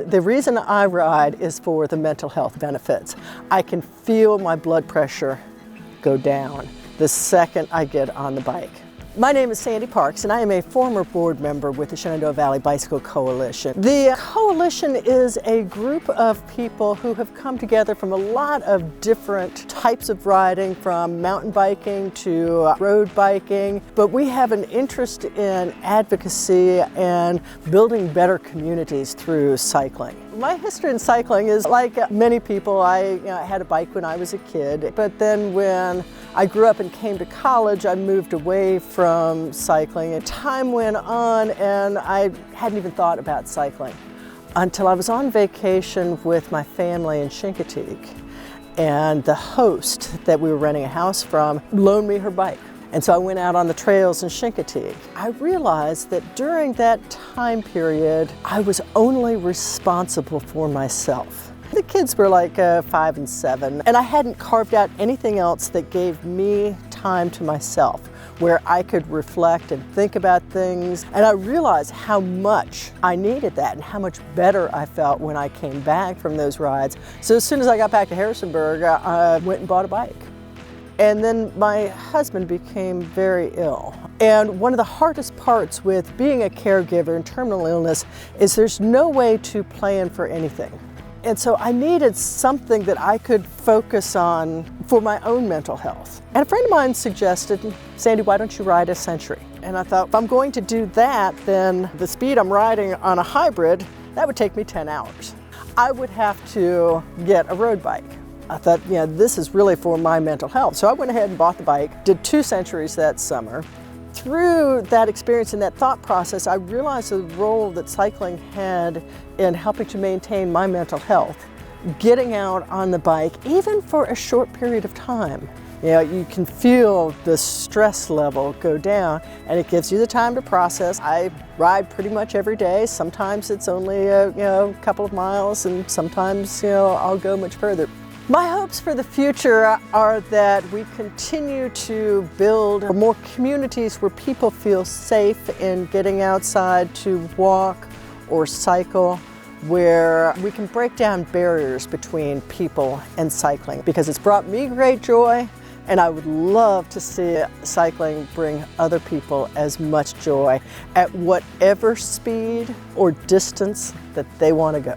The reason I ride is for the mental health benefits. I can feel my blood pressure go down the second I get on the bike. My name is Sandy Parks, and I am a former board member with the Shenandoah Valley Bicycle Coalition. The coalition is a group of people who have come together from a lot of different types of riding, from mountain biking to road biking, but we have an interest in advocacy and building better communities through cycling. My history in cycling is like many people. I had a bike when I was a kid, but then when I grew up and came to college, I moved away from cycling, and time went on and I hadn't even thought about cycling until I was on vacation with my family in Chincoteague, and the host that we were renting a house from loaned me her bike. And so I went out on the trails in Chincoteague. I realized that during that time period, I was only responsible for myself. The kids were like 5 and 7, and I hadn't carved out anything else that gave me time to myself, where I could reflect and think about things. And I realized how much I needed that and how much better I felt when I came back from those rides. So as soon as I got back to Harrisonburg, I went and bought a bike. And then my husband became very ill. And one of the hardest parts with being a caregiver in terminal illness is there's no way to plan for anything. And so I needed something that I could focus on for my own mental health. And a friend of mine suggested, Sandy, why don't you ride a Century? And I thought, if I'm going to do that, then the speed I'm riding on a hybrid, that would take me 10 hours. I would have to get a road bike. I thought, this is really for my mental health. So I went ahead and bought the bike, did 2 Centuries that summer. Through that experience and that thought process, I realized the role that cycling had in helping to maintain my mental health. Getting out on the bike, even for a short period of time, you can feel the stress level go down, and it gives you the time to process. I ride pretty much every day. Sometimes it's only a couple of miles, and sometimes I'll go much further. My hopes for the future are that we continue to build more communities where people feel safe in getting outside to walk or cycle, where we can break down barriers between people and cycling, because it's brought me great joy, and I would love to see cycling bring other people as much joy at whatever speed or distance that they want to go.